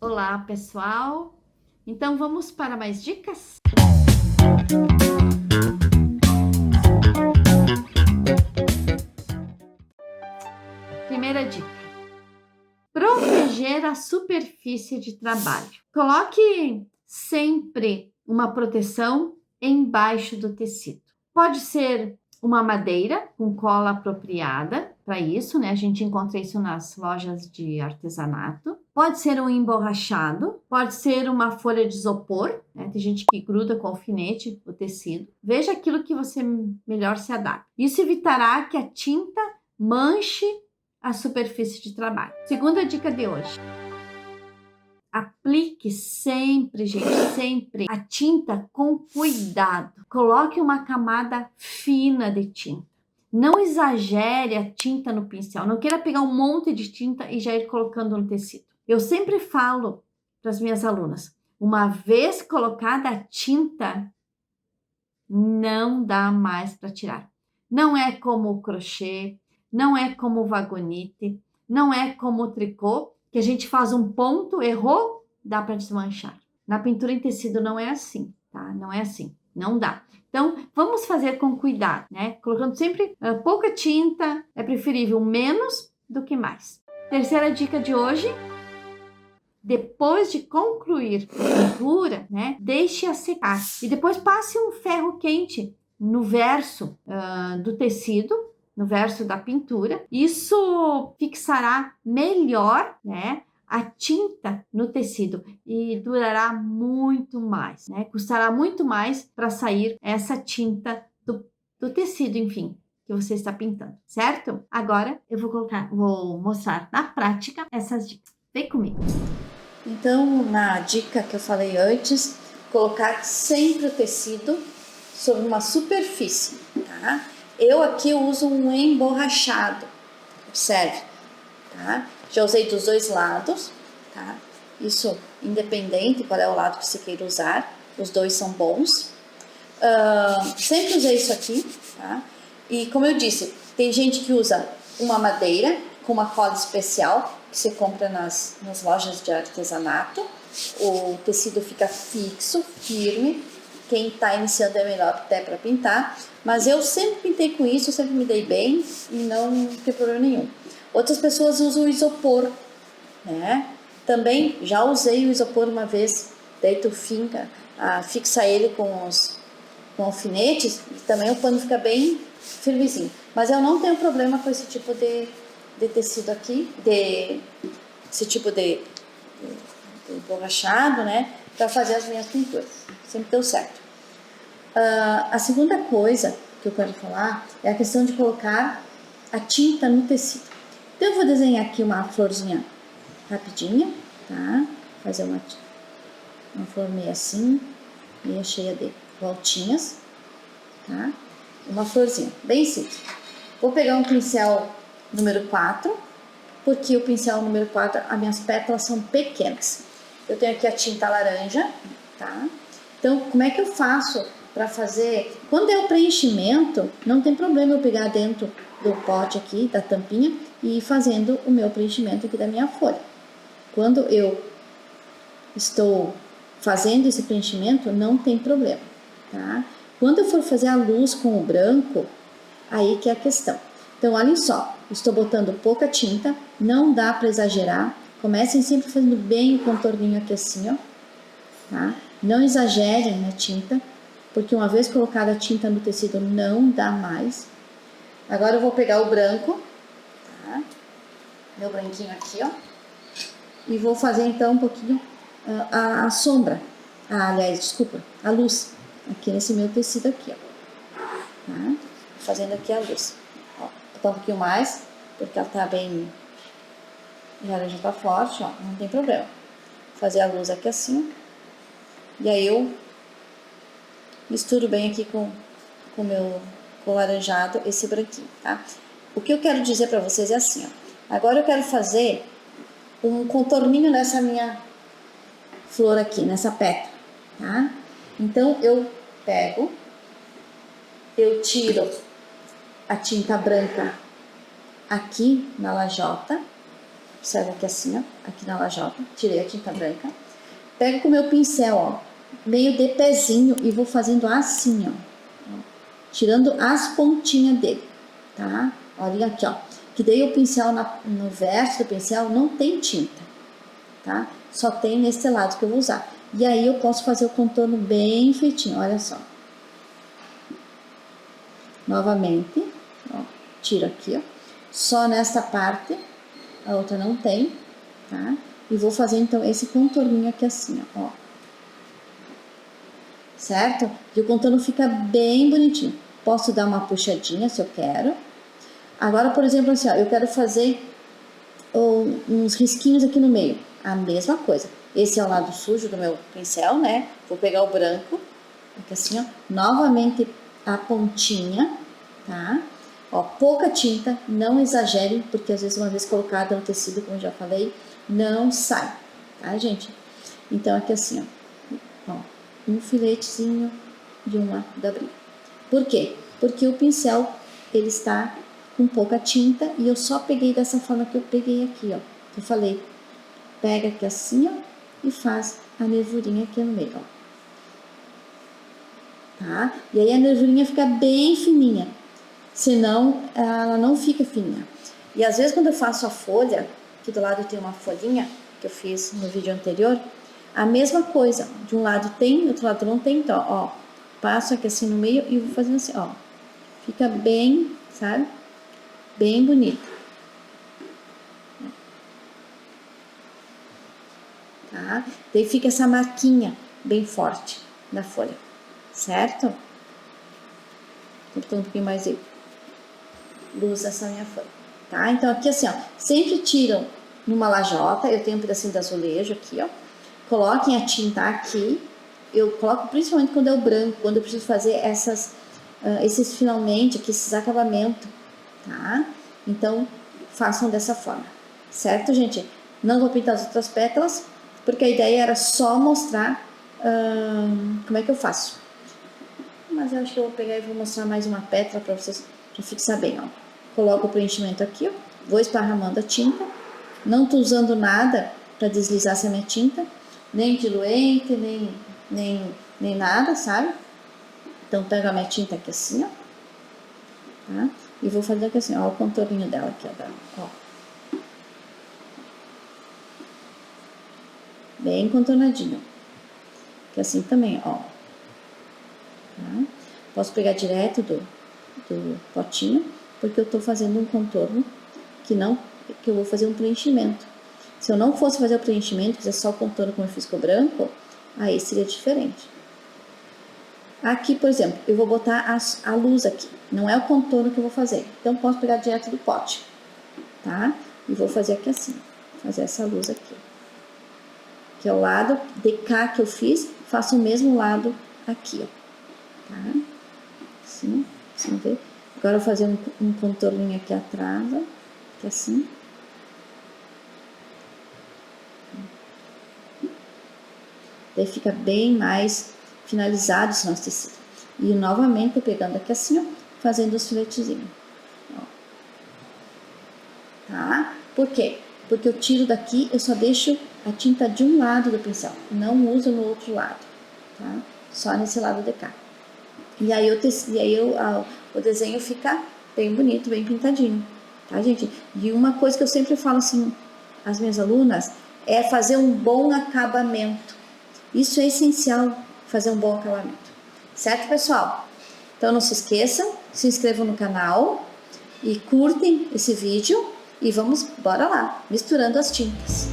Olá, pessoal! Então vamos para mais dicas? Primeira dica: proteger a superfície de trabalho. Coloque sempre uma proteção embaixo do tecido. Pode ser uma madeira com cola apropriada para isso, né? A gente encontra isso nas lojas de artesanato. Pode ser um emborrachado, pode ser uma folha de isopor, né? Tem gente que gruda com alfinete o tecido. Veja aquilo que você melhor se adapta. Isso evitará que a tinta manche a superfície de trabalho. Segunda dica de hoje: aplique sempre, gente, sempre a tinta com cuidado. Coloque uma camada fina de tinta. Não exagere a tinta no pincel. Não queira pegar um monte de tinta e já ir colocando no tecido. Eu sempre falo para as minhas alunas: uma vez colocada a tinta, não dá mais para tirar. Não é como o crochê, não é como o vagonite, não é como o tricô, que a gente faz um ponto, errou, dá para desmanchar. Na pintura em tecido não é assim, tá? Não é assim, não dá. Então, vamos fazer com cuidado, né? Colocando sempre pouca tinta, é preferível menos do que mais. Terceira dica de hoje: depois de concluir a pintura, né, deixe-a secar e depois passe um ferro quente no verso do tecido, no verso da pintura. Isso fixará melhor, né, a tinta no tecido e durará muito mais, né? Custará muito mais para sair essa tinta do tecido, enfim, que você está pintando, certo? Agora eu vou mostrar na prática essas dicas. Vem comigo. Então, na dica que eu falei antes, colocar sempre o tecido sobre uma superfície, tá? Eu aqui uso um emborrachado, observe, tá? Já usei dos dois lados, tá? Isso independente qual é o lado que você queira usar, os dois são bons. Sempre usei isso aqui, tá? E como eu disse, tem gente que usa uma madeira com uma cola especial que você compra nas lojas de artesanato. O tecido fica fixo, firme. Quem está iniciando é melhor até para pintar, mas eu sempre pintei com isso, sempre me dei bem e não tem problema nenhum. Outras pessoas usam o isopor, né? Também já usei o isopor uma vez, daí tu fixa ele com alfinetes e também o pano fica bem firmezinho. Mas eu não tenho problema com esse tipo de tecido aqui, esse tipo de borrachado, né? Para fazer as minhas pinturas. Sempre deu certo. A segunda coisa que eu quero falar é a questão de colocar a tinta no tecido. Então eu vou desenhar aqui uma florzinha rapidinha, tá? Fazer uma flor meio assim, meio cheia de voltinhas, tá? Uma florzinha, bem simples. Vou pegar um pincel número 4, porque o pincel número 4, as minhas pétalas são pequenas. Eu tenho aqui a tinta laranja, tá? Então, como é que eu faço para fazer? Quando é o preenchimento, não tem problema eu pegar dentro do pote aqui, da tampinha, e ir fazendo o meu preenchimento aqui da minha folha. Quando eu estou fazendo esse preenchimento, não tem problema, tá? Quando eu for fazer a luz com o branco, aí que é a questão. Então, olhem só, estou botando pouca tinta, não dá para exagerar. Comecem sempre fazendo bem o contorninho aqui assim, ó, tá? Não exagerem na tinta, porque uma vez colocada a tinta no tecido, não dá mais. Agora eu vou pegar o branco, tá? Meu branquinho aqui, ó, e vou fazer então um pouquinho a sombra, aliás, desculpa, a luz, aqui nesse meu tecido aqui, ó, tá? Fazendo aqui a luz, ó, vou botar um pouquinho mais, porque ela tá bem, já tá forte, ó, não tem problema. Fazer a luz aqui assim, e aí eu misturo bem aqui com o laranjado esse branquinho, tá? O que eu quero dizer pra vocês é assim, ó, agora eu quero fazer um contorninho nessa minha flor aqui, nessa pétala, tá? Então, eu pego, eu tiro a tinta branca aqui na lajota, Observa aqui assim, ó, aqui na lajota, tirei a tinta branca. Pego com o meu pincel, ó, meio de pezinho e vou fazendo assim, ó, tirando as pontinhas dele, tá? Olha aqui, ó, que daí o pincel, no verso do pincel não tem tinta, tá? Só tem nesse lado que eu vou usar. E aí eu posso fazer o contorno bem feitinho, olha só. Novamente, ó, tiro aqui, ó, só nesta parte, a outra não tem, tá? E vou fazer então esse contorninho aqui assim, ó. Certo? E o contorno fica bem bonitinho. Posso dar uma puxadinha se eu quero. Agora, por exemplo, assim, ó, eu quero fazer uns risquinhos aqui no meio. A mesma coisa. Esse é o lado sujo do meu pincel, né? Vou pegar o branco, aqui assim, ó. Novamente a pontinha, tá? Ó, pouca tinta, não exagere, porque às vezes uma vez colocada no tecido, como eu já falei, não sai, tá, gente? Então, aqui assim, ó, um filetezinho de uma da brilha. Por quê? Porque o pincel, ele está com pouca tinta e eu só peguei dessa forma que eu peguei aqui, ó. Eu falei, pega aqui assim, ó, e faz a nervurinha aqui no meio, ó. Tá? E aí a nervurinha fica bem fininha, senão ela não fica fininha. E às vezes quando eu faço a folha, aqui do lado tem uma folhinha que eu fiz no vídeo anterior, a mesma coisa, de um lado tem, do outro lado não tem, então, ó, passo aqui assim no meio e vou fazendo assim, ó, fica bem, sabe, bem bonito. Tá? Daí fica essa marquinha bem forte na folha, certo? Vou botar um pouquinho mais de luz nessa minha folha, tá? Então aqui assim, ó, sempre tiram numa lajota, eu tenho um pedacinho de azulejo aqui, ó, coloquem a tinta aqui, eu coloco principalmente quando é o branco, quando eu preciso fazer esses finalmente aqui, esses acabamentos, tá? Então, façam dessa forma, certo, gente? Não vou pintar as outras pétalas, porque a ideia era só mostrar como é que eu faço. Mas eu acho que eu vou pegar e vou mostrar mais uma pétala para vocês, para fixar bem, ó. Coloco o preenchimento aqui, ó, vou esparramando a tinta, não tô usando nada para deslizar essa minha tinta, nem diluente, nem nada, sabe? Então, pego a minha tinta aqui assim, ó, tá? E vou fazer aqui assim, ó, o contorninho dela aqui, ó. Bem contornadinho. Que assim também, ó. Tá? Posso pegar direto do potinho, porque eu tô fazendo um contorno que eu vou fazer um preenchimento. Se eu não fosse fazer o preenchimento, fizer só o contorno como eu fiz com o branco, aí seria diferente. Aqui, por exemplo, eu vou botar a luz aqui, não é o contorno que eu vou fazer. Então, posso pegar direto do pote, tá? E vou fazer aqui assim, fazer essa luz aqui. Que é o lado de cá que eu fiz, faço o mesmo lado aqui, ó. Tá? Assim, ver. Agora eu vou fazer um contorninho aqui atrás, ó, que assim. Daí fica bem mais finalizado esse nosso tecido. E novamente pegando aqui assim, ó, fazendo os filetezinhos. Ó. Tá? Por quê? Porque eu tiro daqui, eu só deixo a tinta de um lado do pincel, não uso no outro lado, tá? Só nesse lado de cá. E aí o desenho fica bem bonito, bem pintadinho, tá, gente? E uma coisa que eu sempre falo assim às minhas alunas é fazer um bom acabamento. Isso é essencial, fazer um bom acabamento. Certo, pessoal? Então não se esqueçam, se inscrevam no canal e curtem esse vídeo e bora lá, misturando as tintas.